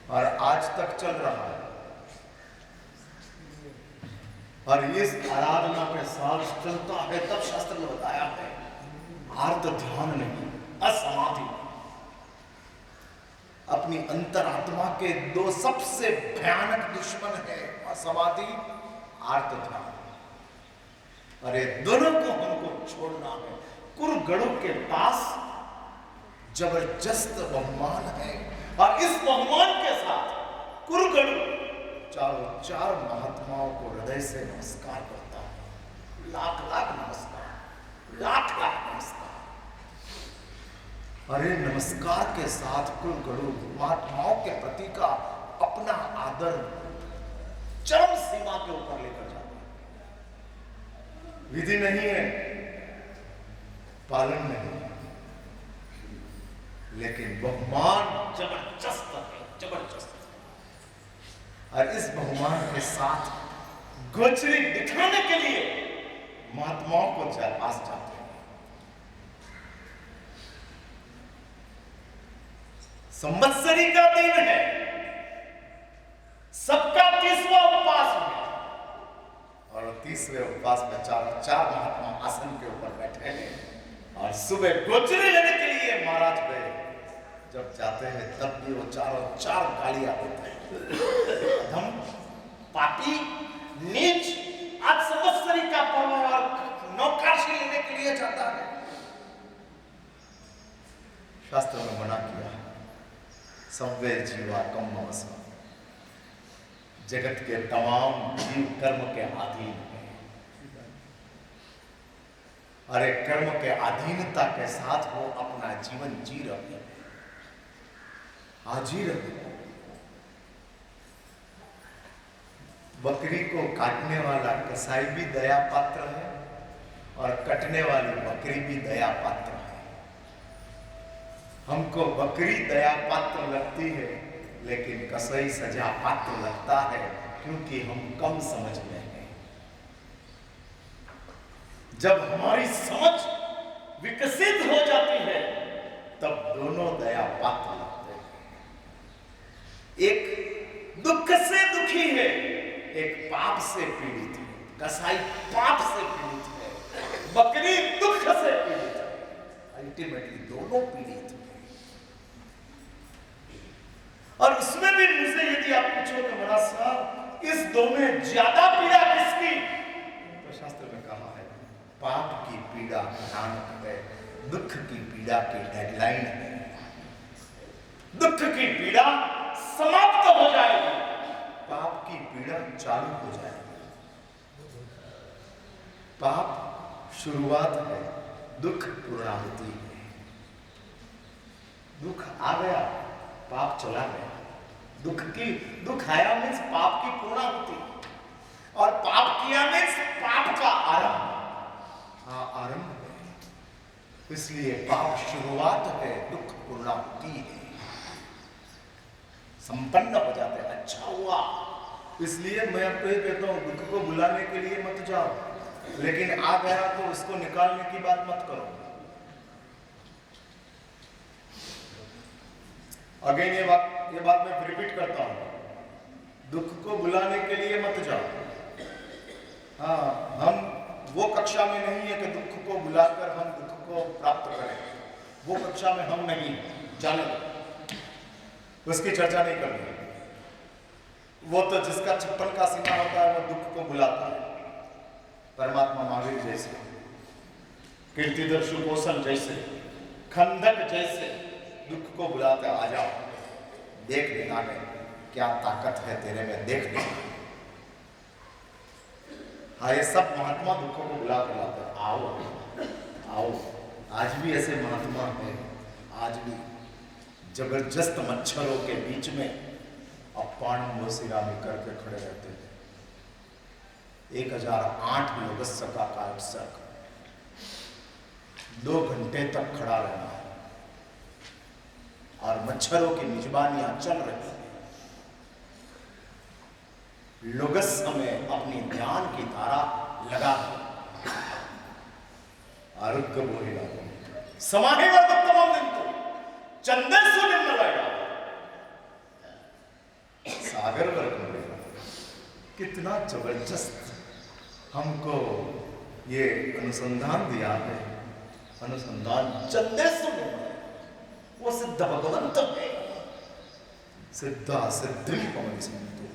और आज तक चल रहा है। और इस आराधना के साथ चलता है, तब शास्त्र में बताया है आर्त ध्यान नहीं, असमाधि। अपनी अंतरात्मा के दो सबसे भयानक दुश्मन है, असमाधि, आर्त ध्यान। अरे दोनों को हमको छोड़ना है। कुरगड़ों के पास जबरदस्त बहुमान है, और इस बहुमान के साथ कुरगड़ू चारों चार महात्माओं को हृदय से नमस्कार करता हूं। लाख लाख नमस्कार, लाख लाख नमस्कार। अरे नमस्कार के साथ कुरगड़ू महात्माओं के प्रति का अपना आदर चरम सीमा के ऊपर लेकर जाता है। विधि नहीं है, पालन नहीं, लेकिन बहुमान जबरदस्त है, जबरदस्त। और इस बहुमान के साथ गोचरी दिखाने के लिए महात्माओं को पास जाते हैं। संवत्सरी का दिन है, सबका 30वां उपवास है, और 30वें उपवास में चारों चार महात्मा आसन के ऊपर बैठे हैं। और सुबह गोचरी लेने के लिए महाराज गए, जब जाते हैं तब भी वो चारों चार गालियां देते हैं। हम पापी, नीच, आज संवत्सरी का पर्व और नौकाशी लेने के लिए जाता है। शास्त्र में मना किया, संवे जीवा कम नवसा। जगत के तमाम जीव कर्म के अधीन हैं। अरे कर्म के अधीनता के साथ वो अपना जीवन जी रहे हैं, हाजिर है। बकरी को काटने वाला कसाई भी दया पात्र है, और कटने वाली बकरी भी दया पात्र है। हमको बकरी दया पात्र लगती है, लेकिन कसाई सजा पात्र लगता है, क्योंकि हम कम समझ में हैं। जब हमारी समझ विकसित हो जाती है, तब दोनों दया पात्र लगते हैं। एक दुख से दुखी है, एक पाप से पीड़ित है। कसाई पाप से पीड़ित है, बकरी दुख से पीड़ित है। अल्टीमेटली दोनों पीड़ित हैं। और उसमें भी मुझसे यदि आप पूछोगे महाराज साहब, इस दो में ज्यादा पीड़ा किसकी, तो शास्त्र में कहा है पाप की पीड़ा भयानक है, दुख की पीड़ा की डेडलाइन है। दुख की पीड़ा समाप्त हो जाएगी, पाप की पीड़ा चालू हो जाएगी। पाप शुरुआत है, दुख पूर्णाहुति है। दुख आ गया, पाप चला गया। दुख आया मीन्स पाप की पूर्णाहुति, और पाप किया मीन्स पाप का आरंभ। हाँ, आरंभ है। इसलिए पाप शुरुआत है, दुख पूर्णाहुति है। संपन्न हो जाते हैं, अच्छा हुआ। इसलिए मैं आपको ये कहता हूं, दुख को बुलाने के लिए मत जाओ, लेकिन आ गया तो उसको निकालने की बात मत करो। अगेन ये बात मैं रिपीट करता हूं, दुख को बुलाने के लिए मत जाओ। हाँ, हम वो कक्षा में नहीं है कि दुख को बुलाकर हम दुख को प्राप्त करें। वो कक्षा में हम नहीं, जाने दो, उसकी चर्चा नहीं करनी। वो तो जिसका छप्पन का सीना होता है, वो दुख को बुलाता है। परमात्मा महावीर जैसे, कीर्तिधर सुकोसल जैसे, खंडक जैसे दुख को बुलाते, आ जाओ, देख लेना है क्या ताकत है तेरे में, देख लेना। हाँ, ये सब महात्मा दुखों को बुला कर लाते हैं, आओ आओ। आज भी ऐसे महात्मा हैं, आज भी जबरदस्त मच्छरों के बीच में अपान सिरामी करके खड़े रहते थे। 1008 योगस्य का कायत्सक, 2 घंटे तक खड़ा रहना है, और मच्छरों की मिजबानियां चल रही है। लोगस्य में अपनी ध्यान की धारा लगा आरोग्य बोलेगा समाहे वर्तमान दिन तो चंदेसु दिन लगाएगा। सागर वर्ग मिलेगा। कितना जबरदस्त हमको ये अनुसंधान दिया है। अनुसंधान चंदेसु वो सिद्ध भगवंत है। सिद्धा सिद्धि पवन सिंधु,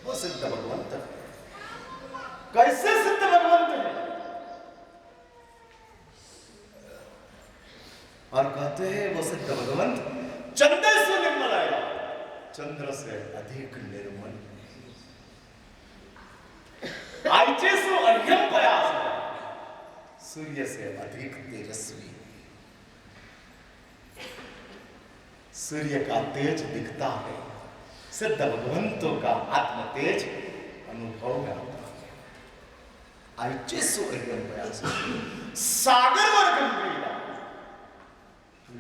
वो सिद्ध भगवंत है। कैसे सिद्ध भगवंत है? और कहते हैं वो सिद्ध भगवंत चंदेसु निर्मलाया, चंद्र से अधिक निर्मल। आइचेसु अर्घ्यम प्रयास, सूर्य से अधिक तेजस्वी। सूर्य का तेज दिखता है, सिद्ध भगवंतों का आत्म तेज अनुभव में आता है। आइचेसु अर्घ्यम प्रयास, सागर और गंभीरा।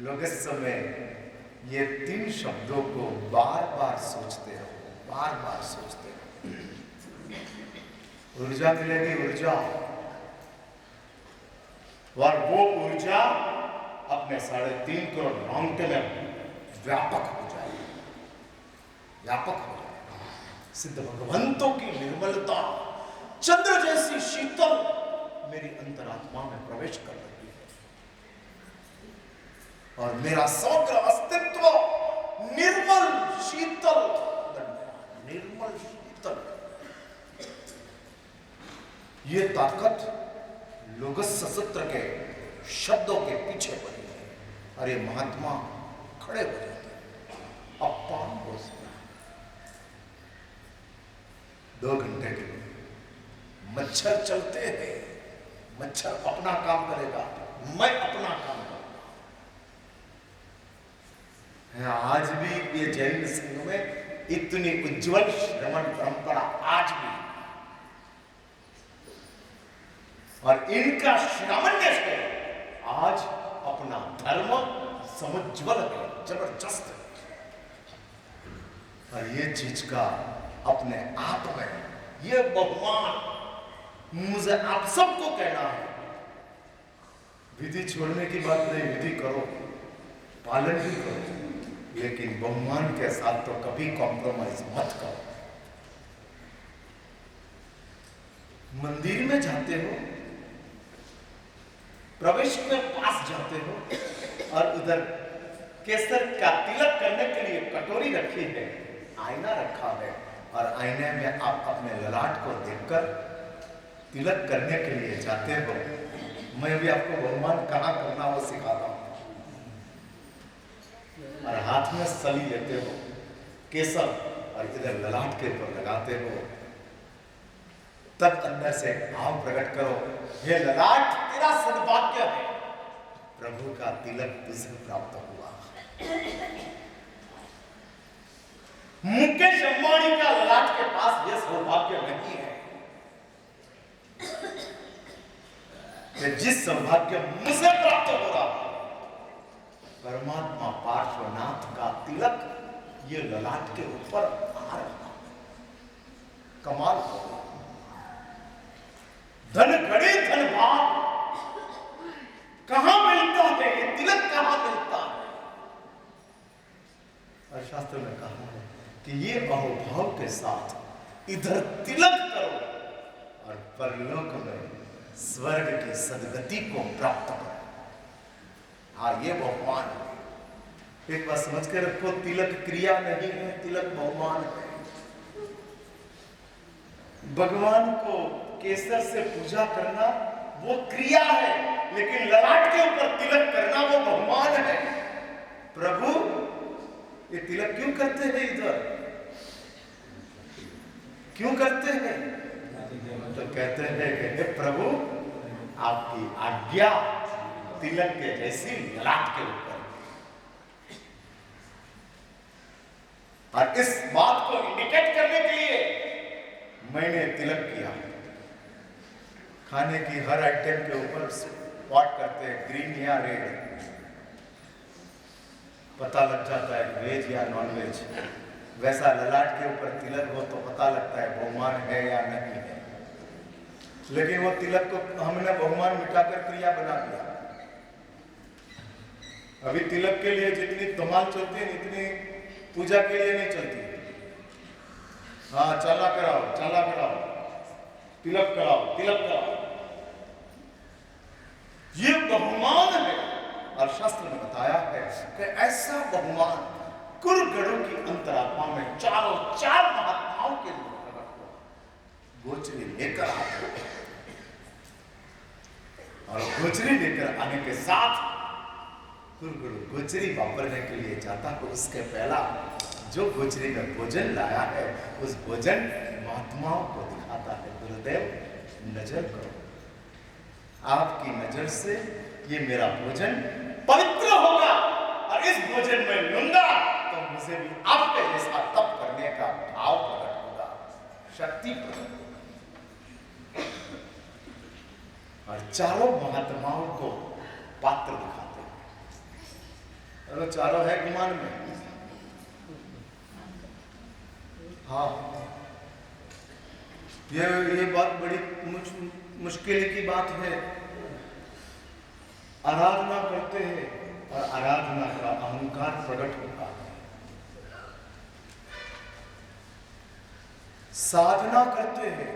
लोग इस समय ये 3 शब्दों को बार बार सोचते रहो, बार बार सोचते रहो। ऊर्जा मिलेगी, ऊर्जा, और वो ऊर्जा अपने 3.5 करोड़ रोंगटे में व्यापक हो जाएगी, व्यापक हो जाएगी। सिद्ध भगवंतों की निर्मलता चंद्र जैसी शीतल मेरी अंतरात्मा में प्रवेश कर रही है, और मेरा समग्र अस्तित्व निर्मल शीतल, निर्मल शीतल। ये ताकत लोगस सशस्त्र के शब्दों के पीछे पड़ी है। अरे महात्मा खड़े हो जाते, अपान हो सकता। 2 घंटे के लिए मच्छर चलते हैं, मच्छर अपना काम करेगा, मैं अपना काम करूंगा। आज भी ये जैन संघ में इतनी उज्जवल श्रमण परंपरा आज भी, और इनका श्रामण्य से आज अपना धर्म समुज्वल है, जबरदस्त है। और ये चीज का अपने आप में ये बहुमान मुझे आप सबको कहना है। विधि छोड़ने की बात नहीं, विधि करो, पालन भी करो, लेकिन बहुमान के साथ तो कभी कॉम्प्रोमाइज मत करो। मंदिर में जाते हो, प्रवेश में पास जाते हो, और उधर केसर का तिलक करने के लिए कटोरी रखी है, आईना रखा है, और आईने में आप अपने ललाट को देखकर तिलक करने के लिए जाते हो। मैं भी आपको बहुमान कहाँ करना वो सिखाता हूँ। और हाथ में सली लेते हो केसर, और इधर ललाट के ऊपर लगाते हो, तब अंदर से भाव प्रकट करो, हे ललाट तेरा सद्भाग्य है, प्रभु का तिलक तुझे प्राप्त हुआ। मुकेश अंबानी का ललाट के पास यह सौभाग्य नहीं है कि जिस सौभाग्य मुझे प्राप्त हो रहा है। परमात्मा पार्श्वनाथ का तिलक ये ललाट के ऊपर आ रहा, कमाल हो। धन घड़े धन भाव कहां मिलता है, ये तिलक कहां मिलता है? और शास्त्र में कहा है कि ये अहोभाव के साथ इधर तिलक करो, और परलोक में स्वर्ग की सदगति को प्राप्त करो। हाँ, ये बहुमान है। एक बात समझ के रखो, तिलक क्रिया नहीं है, तिलक बहुमान है। भगवान को केसर से पूजा करना वो क्रिया है, लेकिन ललाट के ऊपर तिलक करना वो बहुमान है। प्रभु ये तिलक क्यों करते हैं इधर, क्यों करते हैं? तो कहते हैं कि प्रभु आपकी आज्ञा तिलक के जैसी ललाट के ऊपर। और इस बात को इंडिकेट करने के लिए मैंने तिलक किया। खाने की हर आइटम के ऊपर स्पॉट करते हैं, ग्रीन या रेड, पता लग जाता है वेज या नॉन वेज। वैसा ललाट के ऊपर तिलक हो तो पता लगता है बहुमान है या नहीं है। लेकिन वो तिलक को हमने बहुमान मिटाकर क्रिया बना दिया। अभी तिलक के लिए जितनी धमाल चलती है, इतनी पूजा के लिए नहीं चलती। हाँ, चाला कराओ, चाला कराओ, तिलक कराओ, तिलक कराओ। ये बहुमान है। और शास्त्र ने बताया है कि ऐसा बहुमान कुरुगढ़ों की अंतरात्मा में चारों चार महात्माओं के लिए प्रकट हुआ। गोचरी लेकर आते और गोचरी लेकर आने के साथ कुरुगुरु गोचरी वापरने के लिए जाता तो उसके पहला जो गोचरी में भोजन लाया है उस भोजन महात्माओं को दिखाता है। गुरुदेव, नजर करो, आपकी नजर से ये मेरा भोजन पवित्र होगा और इस भोजन में लूंगा तो मुझे भी आपके जैसा तप करने का भाव प्रकट होगा, शक्ति प्रकट होगी। और चारों महात्माओं को पात्र दिखाते हैं। अरे चारों है गुमान में। हाँ, ये बात बड़ी मुश्किल की बात है। आराधना करते हैं और आराधना का अहंकार प्रकट होता है। साधना करते हैं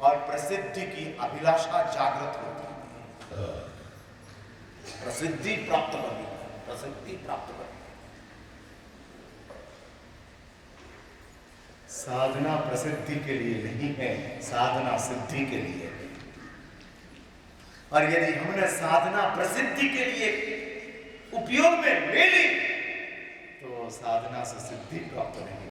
और प्रसिद्धि की अभिलाषा जागृत होती है। प्रसिद्धि प्राप्त करनी, प्रसिद्धि प्राप्त करनी। साधना प्रसिद्धि के लिए नहीं है, साधना सिद्धि के लिए है। और यदि हमने साधना प्रसिद्धि के लिए उपयोग में ले ली तो साधना से सिद्धि प्राप्त नहीं।